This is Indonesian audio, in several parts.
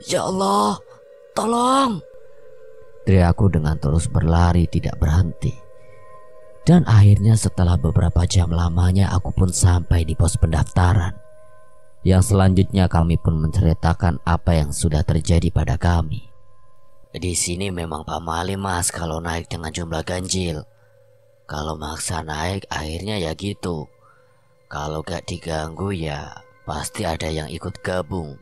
Ya Allah, tolong! Teriakku dengan terus berlari tidak berhenti. Dan akhirnya setelah beberapa jam lamanya aku pun sampai di pos pendaftaran. Yang selanjutnya kami pun menceritakan apa yang sudah terjadi pada kami. Di sini memang pamali mas kalau naik dengan jumlah ganjil. Kalau maksa naik akhirnya ya gitu. Kalau gak diganggu ya pasti ada yang ikut gabung.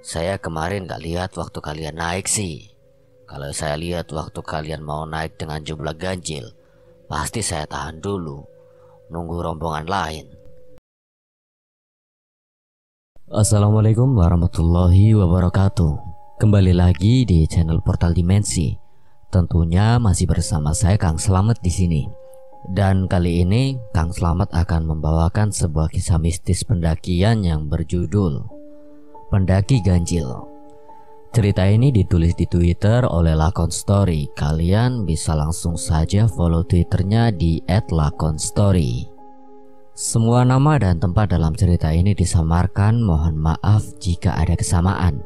Saya kemarin gak lihat waktu kalian naik sih. Kalau saya lihat waktu kalian mau naik dengan jumlah ganjil, pasti saya tahan dulu, nunggu rombongan lain. Assalamualaikum warahmatullahi wabarakatuh. Kembali lagi di channel Portal Dimensi. Tentunya masih bersama saya Kang Slamet di sini. Dan kali ini Kang Slamet akan membawakan sebuah kisah mistis pendakian yang berjudul Pendaki Ganjil. Cerita ini ditulis di Twitter oleh Lakon Story. Kalian bisa langsung saja follow Twitternya di @lakonstory. Semua nama dan tempat dalam cerita ini disamarkan, mohon maaf jika ada kesamaan.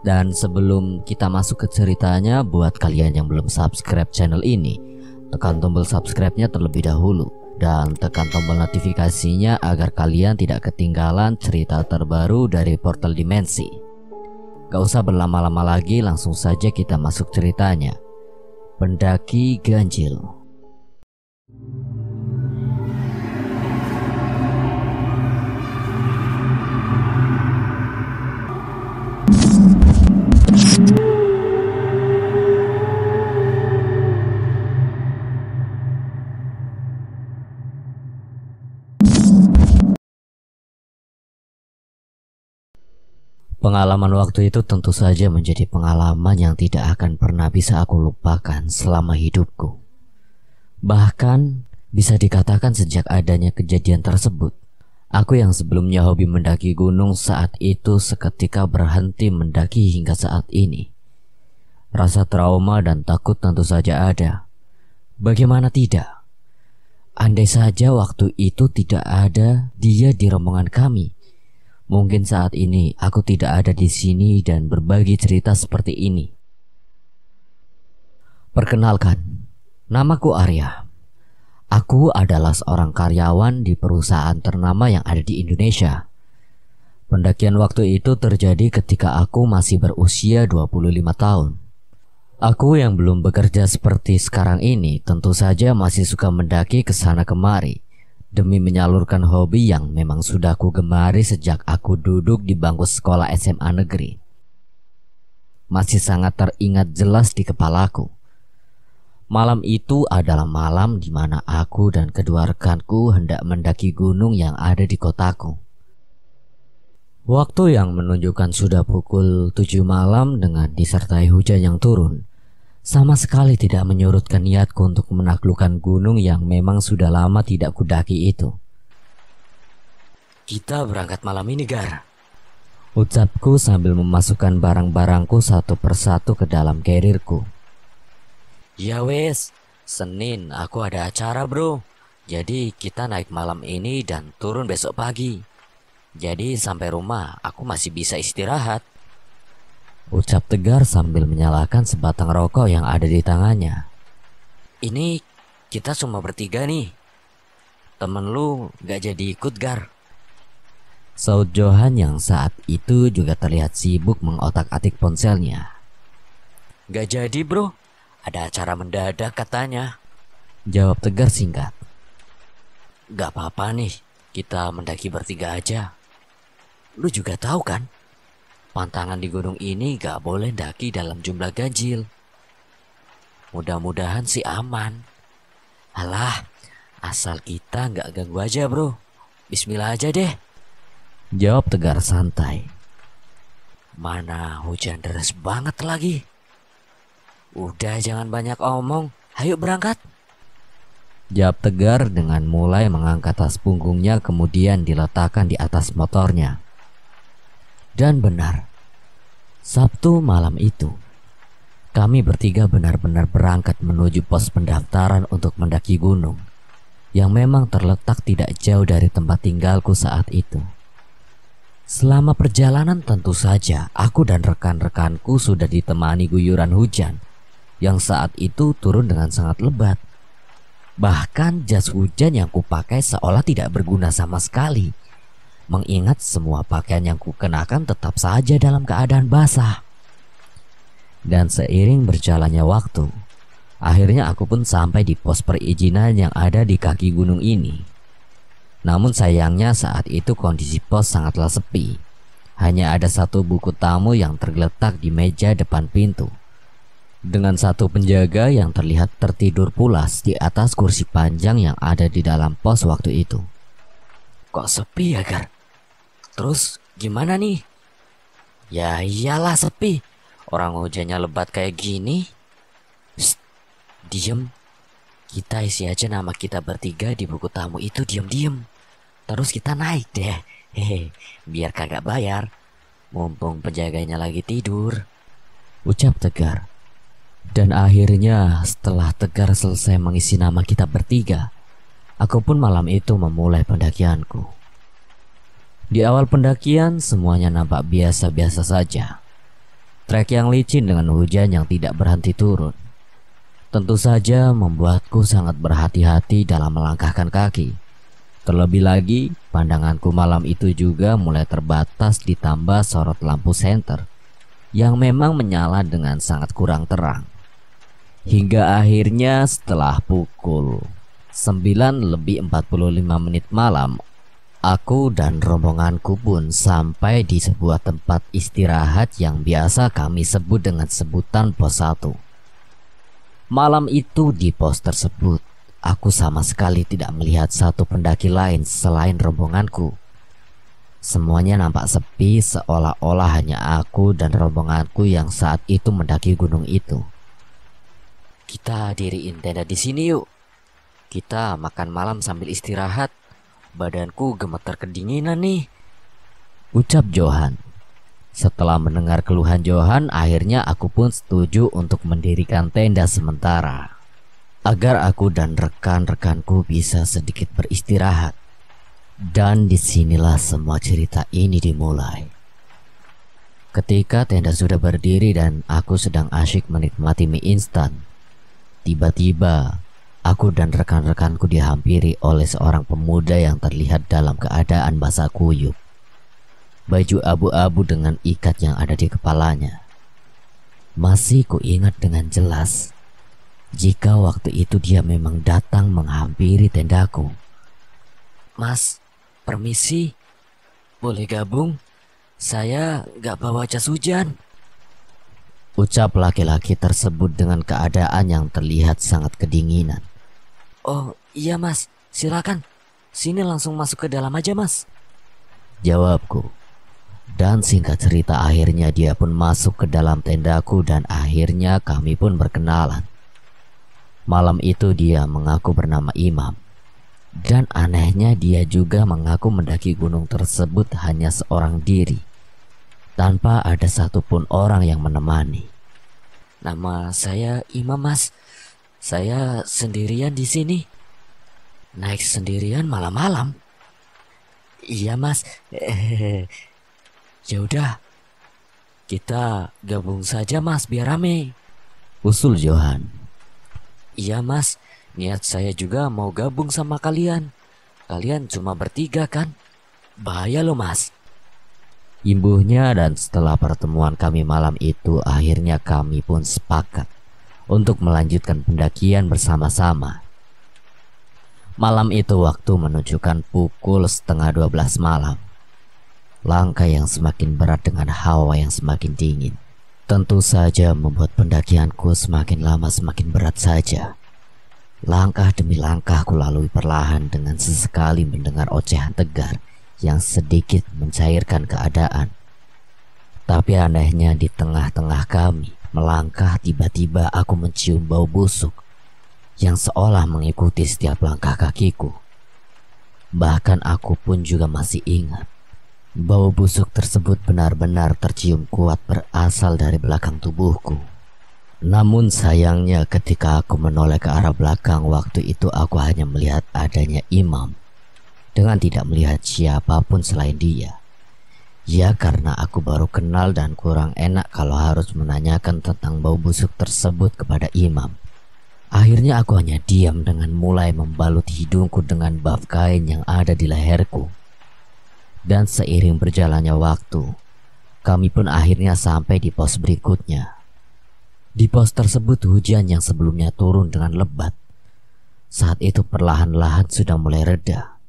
Dan sebelum kita masuk ke ceritanya, buat kalian yang belum subscribe channel ini, tekan tombol subscribe-nya terlebih dahulu dan tekan tombol notifikasinya agar kalian tidak ketinggalan cerita terbaru dari Portal Dimensi. Gak usah berlama-lama lagi, langsung saja kita masuk ceritanya. Pendaki Ganjil. Pengalaman waktu itu tentu saja menjadi pengalaman yang tidak akan pernah bisa aku lupakan selama hidupku. Bahkan bisa dikatakan sejak adanya kejadian tersebut, aku yang sebelumnya hobi mendaki gunung saat itu seketika berhenti mendaki hingga saat ini. Rasa trauma dan takut tentu saja ada. Bagaimana tidak? Andai saja waktu itu tidak ada dia di rombongan kami, mungkin saat ini aku tidak ada di sini dan berbagi cerita seperti ini. Perkenalkan, namaku Arya. Aku adalah seorang karyawan di perusahaan ternama yang ada di Indonesia. Pendakian waktu itu terjadi ketika aku masih berusia 25 tahun. Aku yang belum bekerja seperti sekarang ini tentu saja masih suka mendaki ke sana kemari demi menyalurkan hobi yang memang sudah aku gemari sejak aku duduk di bangku sekolah SMA negeri. Masih sangat teringat jelas di kepalaku. Malam itu adalah malam di mana aku dan kedua rekanku hendak mendaki gunung yang ada di kotaku. Waktu yang menunjukkan sudah pukul 7 malam dengan disertai hujan yang turun sama sekali tidak menyurutkan niatku untuk menaklukkan gunung yang memang sudah lama tidak kudaki itu. Kita berangkat malam ini, Gar, ucapku sambil memasukkan barang-barangku satu persatu ke dalam carrierku. Ya wes, Senin aku ada acara bro, jadi kita naik malam ini dan turun besok pagi. Jadi sampai rumah aku masih bisa istirahat, ucap Tegar sambil menyalakan sebatang rokok yang ada di tangannya. Ini kita cuma bertiga nih. Temen lu gak jadi ikut, Gar, saud Johan yang saat itu juga terlihat sibuk mengotak-atik ponselnya. Gak jadi bro, ada acara mendadak katanya, jawab Tegar singkat. Gak apa-apa nih, kita mendaki bertiga aja. Lu juga tahu kan, pantangan di gunung ini gak boleh daki dalam jumlah ganjil. Mudah-mudahan sih aman. Alah, asal kita gak ganggu aja bro. Bismillah aja deh, jawab Tegar santai. Mana hujan deras banget lagi. Udah jangan banyak omong, ayo berangkat, jawab Tegar dengan mulai mengangkat tas punggungnya kemudian diletakkan di atas motornya. Dan benar, Sabtu malam itu kami bertiga benar-benar berangkat menuju pos pendaftaran untuk mendaki gunung yang memang terletak tidak jauh dari tempat tinggalku saat itu. Selama perjalanan tentu saja aku dan rekan-rekanku sudah ditemani guyuran hujan yang saat itu turun dengan sangat lebat. Bahkan jas hujan yang kupakai seolah tidak berguna sama sekali, mengingat semua pakaian yang kukenakan tetap saja dalam keadaan basah. Dan seiring berjalannya waktu, akhirnya aku pun sampai di pos perizinan yang ada di kaki gunung ini. Namun sayangnya saat itu kondisi pos sangatlah sepi. Hanya ada satu buku tamu yang tergeletak di meja depan pintu, dengan satu penjaga yang terlihat tertidur pulas di atas kursi panjang yang ada di dalam pos waktu itu. Kok sepi ya, Gar? Terus gimana nih? Ya iyalah sepi. Orang hujannya lebat kayak gini. Shh, diem. Kita isi aja nama kita bertiga di buku tamu itu diem-diem. Terus kita naik deh. Hehe, biar kagak bayar. Mumpung penjaganya lagi tidur, ucap Tegar. Dan akhirnya setelah Tegar selesai mengisi nama kita bertiga, aku pun malam itu memulai pendakianku. Di awal pendakian semuanya nampak biasa-biasa saja. Trek yang licin dengan hujan yang tidak berhenti turun tentu saja membuatku sangat berhati-hati dalam melangkahkan kaki. Terlebih lagi, pandanganku malam itu juga mulai terbatas ditambah sorot lampu senter yang memang menyala dengan sangat kurang terang. Hingga akhirnya setelah pukul 9:45 malam, aku dan rombonganku pun sampai di sebuah tempat istirahat yang biasa kami sebut dengan sebutan pos 1. Malam itu di pos tersebut, aku sama sekali tidak melihat satu pendaki lain selain rombonganku. Semuanya nampak sepi, seolah-olah hanya aku dan rombonganku yang saat itu mendaki gunung itu. Kita diriin tenda di sini yuk. Kita makan malam sambil istirahat. Badanku gemetar kedinginan nih, ucap Johan. Setelah mendengar keluhan Johan, akhirnya aku pun setuju untuk mendirikan tenda sementara agar aku dan rekan-rekanku bisa sedikit beristirahat. Dan disinilah semua cerita ini dimulai. Ketika tenda sudah berdiri dan aku sedang asyik menikmati mie instan, tiba-tiba aku dan rekan-rekanku dihampiri oleh seorang pemuda yang terlihat dalam keadaan basah kuyup. Baju abu-abu dengan ikat yang ada di kepalanya. Masih kuingat dengan jelas jika waktu itu dia memang datang menghampiri tendaku. Mas, permisi, boleh gabung? Saya gak bawa jas hujan, ucap laki-laki tersebut dengan keadaan yang terlihat sangat kedinginan. Oh iya mas, silakan. Sini langsung masuk ke dalam aja mas, jawabku. Dan singkat cerita akhirnya dia pun masuk ke dalam tendaku dan akhirnya kami pun berkenalan. Malam itu dia mengaku bernama Imam. Dan anehnya dia juga mengaku mendaki gunung tersebut hanya seorang diri, tanpa ada satupun orang yang menemani. Nama saya Imam mas. Saya sendirian di sini. Naik sendirian malam-malam? Iya mas. Ya udah, kita gabung saja mas biar rame, usul Johan. Iya mas, niat saya juga mau gabung sama kalian. Kalian cuma bertiga kan? Bahaya loh mas, imbuhnya. Dan setelah pertemuan kami malam itu, akhirnya kami pun sepakat untuk melanjutkan pendakian bersama-sama. Malam itu waktu menunjukkan pukul 11:30 malam. Langkah yang semakin berat dengan hawa yang semakin dingin tentu saja membuat pendakianku semakin lama semakin berat saja. Langkah demi langkah ku lalui perlahan dengan sesekali mendengar ocehan Tegar yang sedikit mencairkan keadaan. Tapi anehnya di tengah-tengah kami melangkah, tiba-tiba aku mencium bau busuk yang seolah mengikuti setiap langkah kakiku. Bahkan aku pun juga masih ingat, bau busuk tersebut benar-benar tercium kuat berasal dari belakang tubuhku. Namun sayangnya ketika aku menoleh ke arah belakang, waktu itu aku hanya melihat adanya Imam dengan tidak melihat siapapun selain dia. Ya karena aku baru kenal dan kurang enak kalau harus menanyakan tentang bau busuk tersebut kepada imam. Akhirnya aku hanya diam dengan mulai membalut hidungku dengan baf kain yang ada di leherku. Dan seiring berjalannya waktu, kami pun akhirnya sampai di pos berikutnya. Di pos tersebut hujan yang sebelumnya turun dengan lebat saat itu perlahan-lahan sudah mulai reda.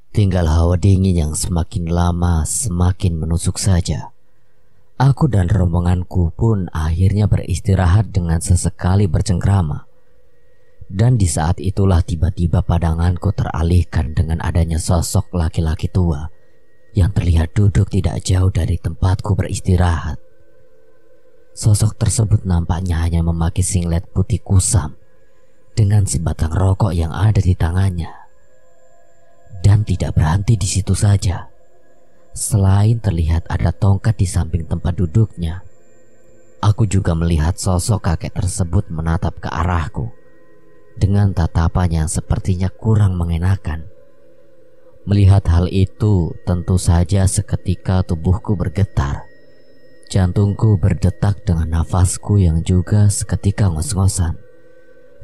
Tinggal hawa dingin yang semakin lama semakin menusuk saja. Aku dan rombonganku pun akhirnya beristirahat dengan sesekali bercengkrama. Dan di saat itulah tiba-tiba pandanganku teralihkan dengan adanya sosok laki-laki tua yang terlihat duduk tidak jauh dari tempatku beristirahat. Sosok tersebut nampaknya hanya memakai singlet putih kusam dengan sebatang rokok yang ada di tangannya. Dan tidak berhenti di situ saja. Selain terlihat ada tongkat di samping tempat duduknya, aku juga melihat sosok kakek tersebut menatap ke arahku dengan tatapan yang sepertinya kurang mengenakan. Melihat hal itu, tentu saja seketika tubuhku bergetar. Jantungku berdetak dengan nafasku yang juga seketika ngos-ngosan.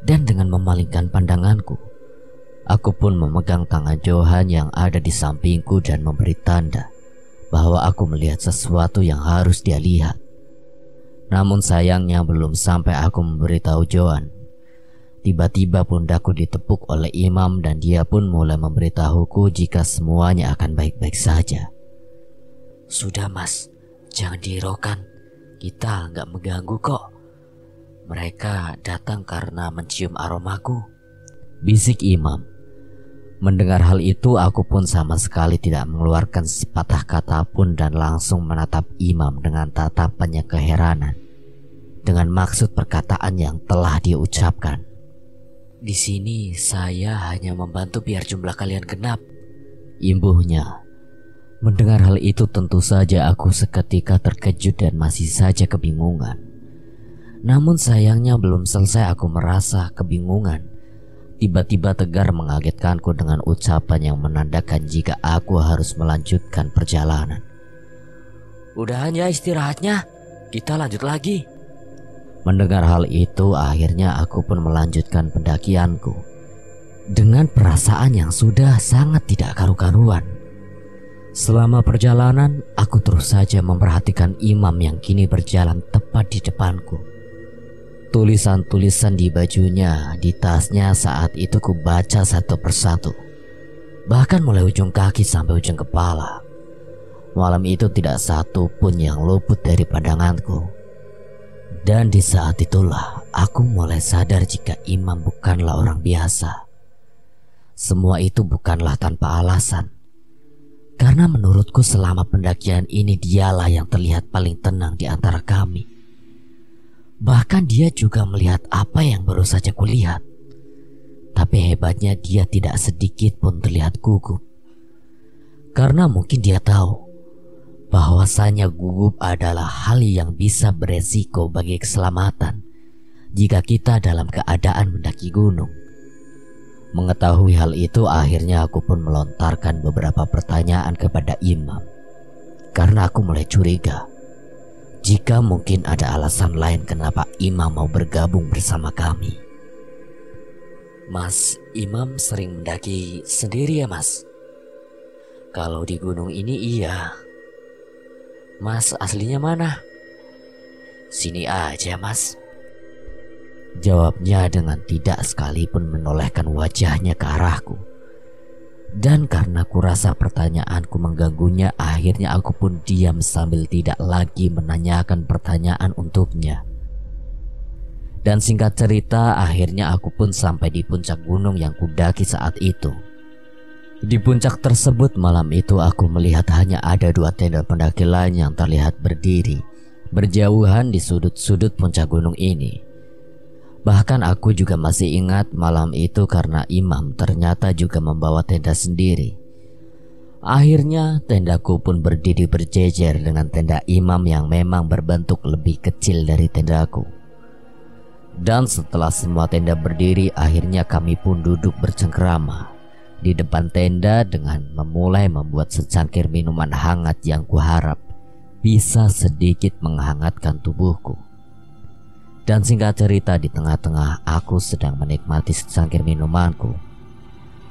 Dan dengan memalingkan pandanganku, aku pun memegang tangan Johan yang ada di sampingku dan memberi tanda bahwa aku melihat sesuatu yang harus dia lihat. Namun sayangnya belum sampai aku memberitahu Johan, tiba-tiba pundakku ditepuk oleh imam dan dia pun mulai memberitahuku jika semuanya akan baik-baik saja. Sudah mas, jangan dihiraukan, kita nggak mengganggu kok. Mereka datang karena mencium aromaku, bisik imam. Mendengar hal itu aku pun sama sekali tidak mengeluarkan sepatah kata pun dan langsung menatap imam dengan tatapannya keheranan dengan maksud perkataan yang telah dia ucapkan. Di sini saya hanya membantu biar jumlah kalian genap, imbuhnya. Mendengar hal itu tentu saja aku seketika terkejut dan masih saja kebingungan. Namun sayangnya belum selesai aku merasa kebingungan, tiba-tiba Tegar mengagetkanku dengan ucapan yang menandakan jika aku harus melanjutkan perjalanan. Udah hanya istirahatnya, kita lanjut lagi. Mendengar hal itu akhirnya aku pun melanjutkan pendakianku dengan perasaan yang sudah sangat tidak karu-karuan. Selama perjalanan aku terus saja memperhatikan imam yang kini berjalan tepat di depanku. Tulisan-tulisan di bajunya, di tasnya saat itu ku baca satu persatu, bahkan mulai ujung kaki sampai ujung kepala. Malam itu tidak satu pun yang luput dari pandanganku. Dan di saat itulah aku mulai sadar jika imam bukanlah orang biasa. Semua itu bukanlah tanpa alasan, karena menurutku selama pendakian ini dialah yang terlihat paling tenang di antara kami. Bahkan dia juga melihat apa yang baru saja kulihat. Tapi hebatnya dia tidak sedikit pun terlihat gugup. Karena mungkin dia tahu bahwasanya gugup adalah hal yang bisa beresiko bagi keselamatan jika kita dalam keadaan mendaki gunung. Mengetahui hal itu akhirnya aku pun melontarkan beberapa pertanyaan kepada imam. Karena aku mulai curiga jika mungkin ada alasan lain kenapa imam mau bergabung bersama kami. Mas, imam sering mendaki sendiri ya mas? Kalau di gunung ini iya. Mas aslinya mana? Sini aja mas, jawabnya dengan tidak sekalipun menolehkan wajahnya ke arahku. Dan karena kurasa pertanyaanku mengganggunya, akhirnya aku pun diam sambil tidak lagi menanyakan pertanyaan untuknya. Dan singkat cerita, akhirnya aku pun sampai di puncak gunung yang kudaki saat itu. Di puncak tersebut malam itu aku melihat hanya ada 2 tenda pendaki lain yang terlihat berdiri berjauhan di sudut-sudut puncak gunung ini. Bahkan aku juga masih ingat malam itu karena imam ternyata juga membawa tenda sendiri. Akhirnya tendaku pun berdiri berjejer dengan tenda imam yang memang berbentuk lebih kecil dari tendaku. Dan setelah semua tenda berdiri, akhirnya kami pun duduk bercengkrama di depan tenda dengan memulai membuat secangkir minuman hangat yang kuharap bisa sedikit menghangatkan tubuhku. Dan singkat cerita, di tengah-tengah aku sedang menikmati secangkir minumanku,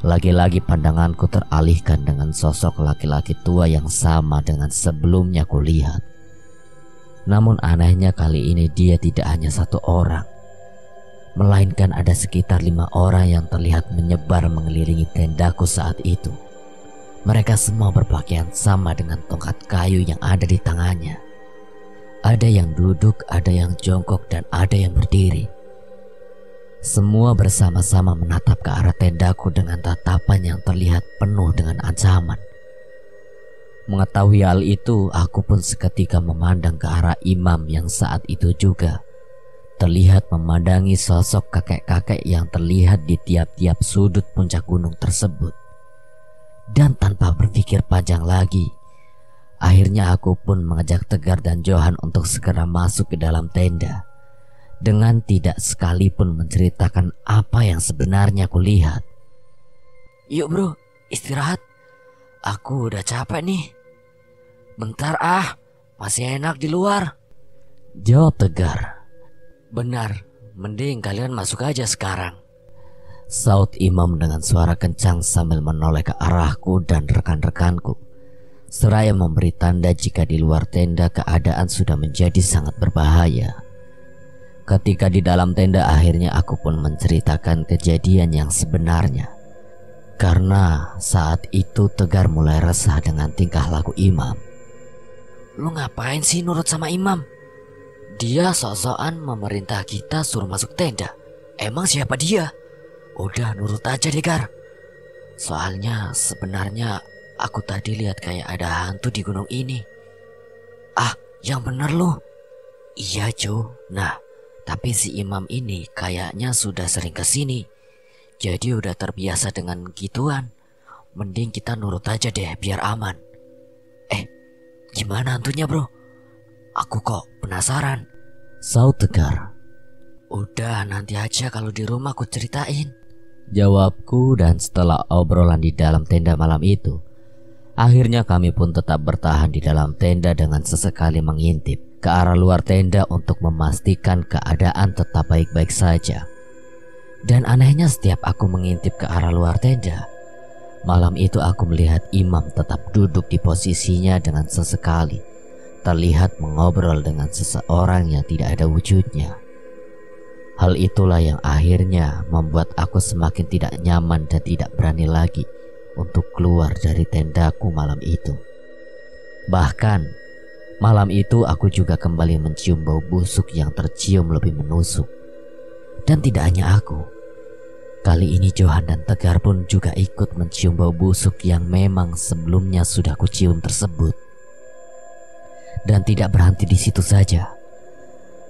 lagi-lagi pandanganku teralihkan dengan sosok laki-laki tua yang sama dengan sebelumnya kulihat. Namun anehnya kali ini dia tidak hanya satu orang, melainkan ada sekitar 5 orang yang terlihat menyebar mengelilingi tendaku saat itu. Mereka semua berpakaian sama dengan tongkat kayu yang ada di tangannya. Ada yang duduk, ada yang jongkok, dan ada yang berdiri. Semua bersama-sama menatap ke arah tendaku dengan tatapan yang terlihat penuh dengan ancaman. Mengetahui hal itu, aku pun seketika memandang ke arah imam yang saat itu juga terlihat memandangi sosok kakek-kakek yang terlihat di tiap-tiap sudut puncak gunung tersebut. Dan tanpa berpikir panjang lagi, akhirnya aku pun mengajak Tegar dan Johan untuk segera masuk ke dalam tenda, dengan tidak sekalipun menceritakan apa yang sebenarnya kulihat. "Yuk bro, istirahat. Aku udah capek nih. Bentar masih enak di luar," jawab Tegar. "Benar, mending kalian masuk aja sekarang," saut imam dengan suara kencang sambil menoleh ke arahku dan rekan-rekanku, seraya memberi tanda jika di luar tenda keadaan sudah menjadi sangat berbahaya. Ketika di dalam tenda, akhirnya aku pun menceritakan kejadian yang sebenarnya. Karena saat itu Tegar mulai resah dengan tingkah laku imam. "Lu ngapain sih nurut sama imam? Dia sok-sokan memerintah kita suruh masuk tenda. Emang siapa dia? Udah nurut aja deh, Gar. Soalnya sebenarnya aku tadi lihat kayak ada hantu di gunung ini." "Ah, yang bener lu." "Iya, Cu. Nah, tapi si imam ini kayaknya sudah sering kesini, jadi udah terbiasa dengan gituan. Mending kita nurut aja deh biar aman." "Gimana hantunya bro? Aku kok penasaran," saut Tegar. "Udah nanti aja kalau di rumah aku ceritain," jawabku. Dan setelah obrolan di dalam tenda malam itu, akhirnya kami pun tetap bertahan di dalam tenda dengan sesekali mengintip ke arah luar tenda untuk memastikan keadaan tetap baik-baik saja. Dan anehnya setiap aku mengintip ke arah luar tenda, malam itu aku melihat imam tetap duduk di posisinya dengan sesekali terlihat mengobrol dengan seseorang yang tidak ada wujudnya. Hal itulah yang akhirnya membuat aku semakin tidak nyaman dan tidak berani lagi untuk keluar dari tendaku malam itu. Bahkan malam itu aku juga kembali mencium bau busuk yang tercium lebih menusuk. Dan tidak hanya aku, kali ini Johan dan Tegar pun juga ikut mencium bau busuk yang memang sebelumnya sudah kucium tersebut. Dan tidak berhenti di situ saja.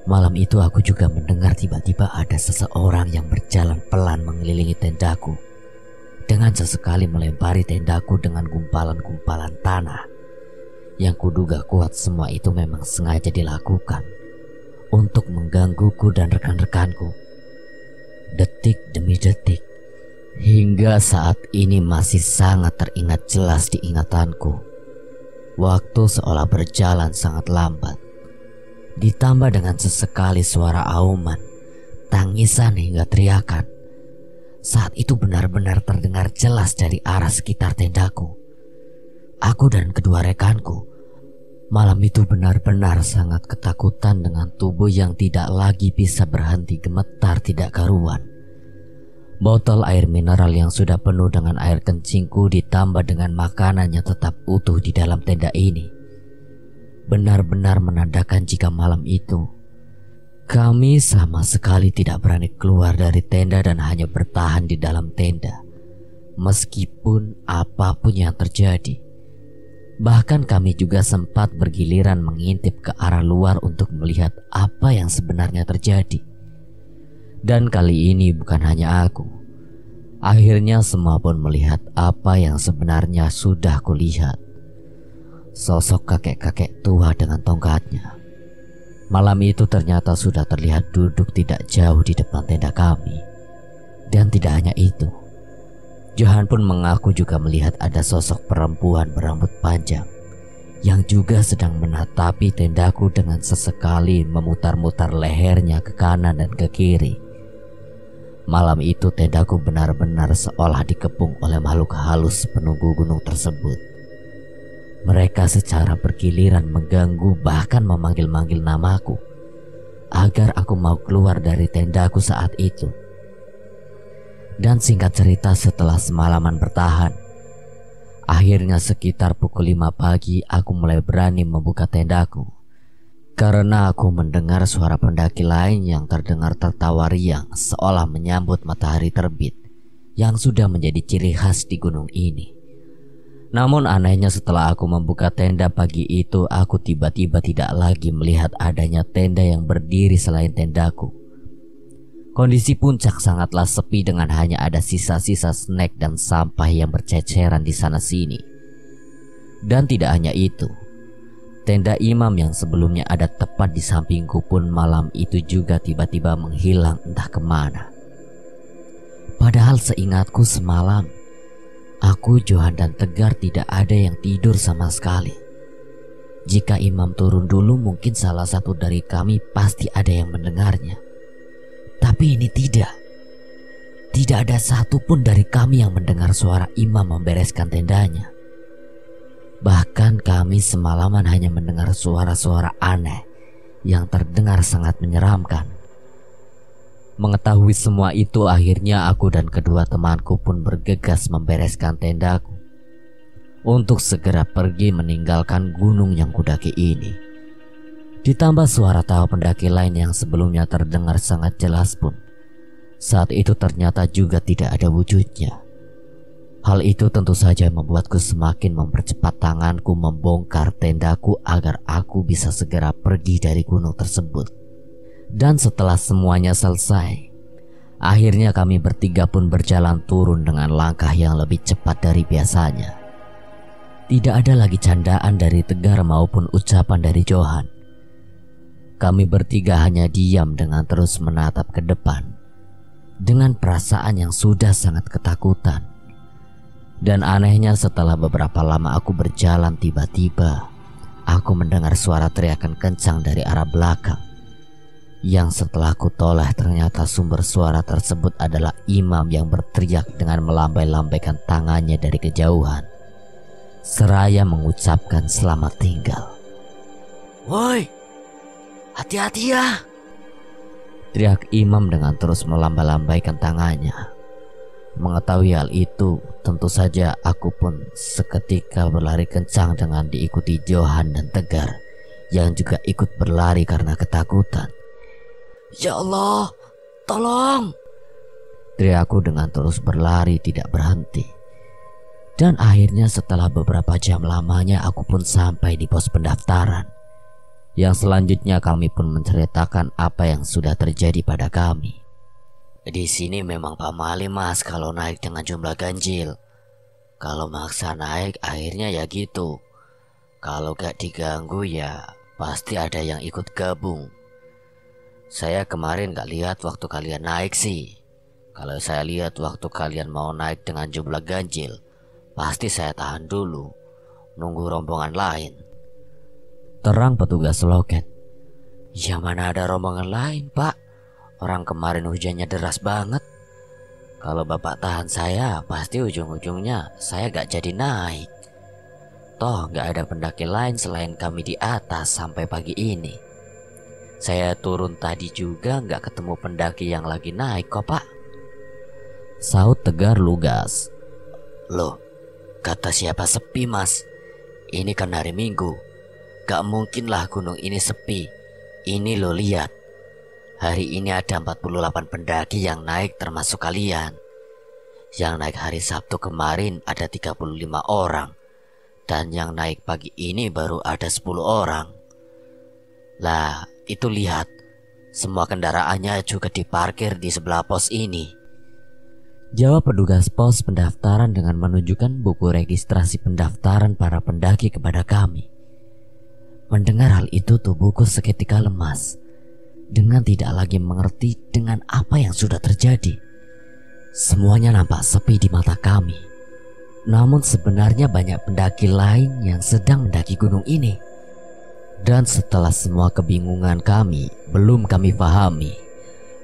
Malam itu aku juga mendengar tiba-tiba ada seseorang yang berjalan pelan mengelilingi tendaku, dengan sesekali melempari tendaku dengan gumpalan-gumpalan tanah, yang kuduga kuat semua itu memang sengaja dilakukan untuk menggangguku dan rekan-rekanku. Detik demi detik, hingga saat ini masih sangat teringat jelas di ingatanku. Waktu seolah berjalan sangat lambat, ditambah dengan sesekali suara auman, tangisan hingga teriakan. Saat itu benar-benar terdengar jelas dari arah sekitar tendaku. Aku dan kedua rekanku malam itu benar-benar sangat ketakutan dengan tubuh yang tidak lagi bisa berhenti gemetar tidak karuan. Botol air mineral yang sudah penuh dengan air kencingku ditambah dengan makanan yang tetap utuh di dalam tenda ini benar-benar menandakan jika malam itu kami sama sekali tidak berani keluar dari tenda dan hanya bertahan di dalam tenda meskipun apapun yang terjadi. Bahkan kami juga sempat bergiliran mengintip ke arah luar untuk melihat apa yang sebenarnya terjadi. Dan kali ini bukan hanya aku. Akhirnya semua pun melihat apa yang sebenarnya sudah kulihat. Sosok kakek-kakek tua dengan tongkatnya. Malam itu ternyata sudah terlihat duduk tidak jauh di depan tenda kami. Dan tidak hanya itu, Johan pun mengaku juga melihat ada sosok perempuan berambut panjang yang juga sedang menatapi tendaku dengan sesekali memutar-mutar lehernya ke kanan dan ke kiri. Malam itu tendaku benar-benar seolah dikepung oleh makhluk halus penunggu gunung tersebut. Mereka secara bergiliran mengganggu, bahkan memanggil-manggil namaku agar aku mau keluar dari tendaku saat itu. Dan singkat cerita, setelah semalaman bertahan, akhirnya sekitar pukul 5 pagi aku mulai berani membuka tendaku. Karena aku mendengar suara pendaki lain yang terdengar tertawa riang seolah menyambut matahari terbit yang sudah menjadi ciri khas di gunung ini. Namun anehnya, setelah aku membuka tenda pagi itu, aku tiba-tiba tidak lagi melihat adanya tenda yang berdiri selain tendaku. Kondisi puncak sangatlah sepi dengan hanya ada sisa-sisa snack dan sampah yang berceceran di sana sini. Dan tidak hanya itu, tenda imam yang sebelumnya ada tepat di sampingku pun malam itu juga tiba-tiba menghilang entah kemana. Padahal seingatku semalam, aku, Johan dan Tegar tidak ada yang tidur sama sekali. Jika imam turun dulu, mungkin salah satu dari kami pasti ada yang mendengarnya. Tapi ini tidak. Tidak ada satupun dari kami yang mendengar suara imam membereskan tendanya. Bahkan kami semalaman hanya mendengar suara-suara aneh yang terdengar sangat menyeramkan. Mengetahui semua itu, akhirnya aku dan kedua temanku pun bergegas membereskan tendaku untuk segera pergi meninggalkan gunung yang kudaki ini. Ditambah suara tawa pendaki lain yang sebelumnya terdengar sangat jelas pun saat itu ternyata juga tidak ada wujudnya. Hal itu tentu saja membuatku semakin mempercepat tanganku membongkar tendaku agar aku bisa segera pergi dari gunung tersebut. Dan setelah semuanya selesai, akhirnya kami bertiga pun berjalan turun dengan langkah yang lebih cepat dari biasanya. Tidak ada lagi candaan dari Tegar maupun ucapan dari Johan. Kami bertiga hanya diam dengan terus menatap ke depan dengan perasaan yang sudah sangat ketakutan. Dan anehnya, setelah beberapa lama aku berjalan, tiba-tiba aku mendengar suara teriakan kencang dari arah belakang. Yang setelah aku toleh, ternyata sumber suara tersebut adalah imam yang berteriak dengan melambai-lambaikan tangannya dari kejauhan seraya mengucapkan selamat tinggal. "Woi, hati-hati ya!" teriak imam dengan terus melambai-lambaikan tangannya. Mengetahui hal itu, tentu saja aku pun seketika berlari kencang dengan diikuti Johan dan Tegar yang juga ikut berlari karena ketakutan. "Ya Allah, tolong!" teriakku dengan terus berlari tidak berhenti. Dan akhirnya setelah beberapa jam lamanya aku pun sampai di pos pendaftaran. Yang selanjutnya kami pun menceritakan apa yang sudah terjadi pada kami. "Di sini memang pamali mas kalau naik dengan jumlah ganjil. Kalau maksa naik akhirnya ya gitu. Kalau gak diganggu ya pasti ada yang ikut gabung. Saya kemarin gak lihat waktu kalian naik sih. Kalau saya lihat waktu kalian mau naik dengan jumlah ganjil, pasti saya tahan dulu, nunggu rombongan lain," terang petugas loket. "Ya mana ada rombongan lain pak. Orang kemarin hujannya deras banget. Kalau bapak tahan saya, pasti ujung-ujungnya saya gak jadi naik. Toh gak ada pendaki lain selain kami di atas sampai pagi ini. Saya turun tadi juga gak ketemu pendaki yang lagi naik kok pak," saut Tegar lugas. "Loh, kata siapa sepi mas? Ini kan hari Minggu. Gak mungkin lah gunung ini sepi. Ini lo lihat. Hari ini ada 48 pendaki yang naik termasuk kalian. Yang naik hari Sabtu kemarin ada 35 orang. Dan yang naik pagi ini baru ada 10 orang. Lah itu lihat. Semua kendaraannya juga diparkir di sebelah pos ini," jawab petugas pos pendaftaran dengan menunjukkan buku registrasi pendaftaran para pendaki kepada kami. Mendengar hal itu, tubuhku seketika lemas dengan tidak lagi mengerti dengan apa yang sudah terjadi. Semuanya nampak sepi di mata kami. Namun sebenarnya banyak pendaki lain yang sedang mendaki gunung ini. Dan setelah semua kebingungan kami belum kami pahami,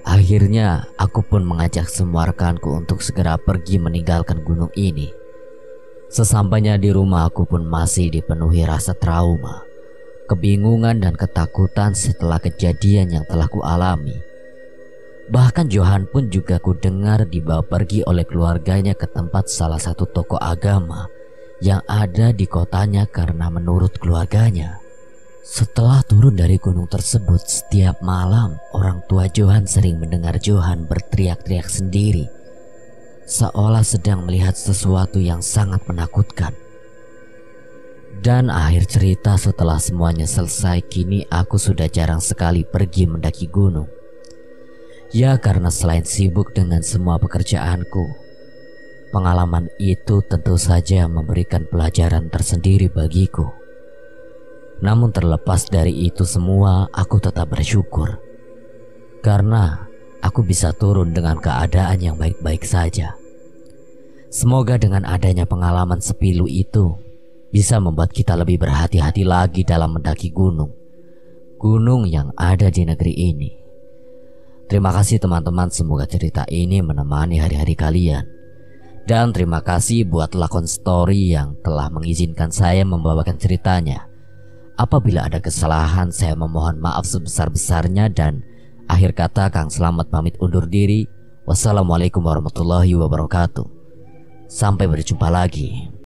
akhirnya aku pun mengajak semua rekanku untuk segera pergi meninggalkan gunung ini. Sesampainya di rumah, aku pun masih dipenuhi rasa trauma, kebingungan dan ketakutan setelah kejadian yang telah kualami. Bahkan Johan pun juga kudengar dibawa pergi oleh keluarganya ke tempat salah satu tokoh agama yang ada di kotanya karena menurut keluarganya, setelah turun dari gunung tersebut, setiap malam orang tua Johan sering mendengar Johan berteriak-teriak sendiri, seolah sedang melihat sesuatu yang sangat menakutkan. Dan akhir cerita, setelah semuanya selesai, kini aku sudah jarang sekali pergi mendaki gunung. Ya, karena selain sibuk dengan semua pekerjaanku, pengalaman itu tentu saja memberikan pelajaran tersendiri bagiku. Namun terlepas dari itu semua, aku tetap bersyukur karena aku bisa turun dengan keadaan yang baik-baik saja. Semoga dengan adanya pengalaman sepilu itu bisa membuat kita lebih berhati-hati lagi dalam mendaki gunung yang ada di negeri ini. Terima kasih teman-teman, semoga cerita ini menemani hari-hari kalian. Dan terima kasih buat Lakon Story yang telah mengizinkan saya membawakan ceritanya. Apabila ada kesalahan, saya memohon maaf sebesar-besarnya. Dan akhir kata, Kang Slamet pamit undur diri. Wassalamualaikum warahmatullahi wabarakatuh. Sampai berjumpa lagi.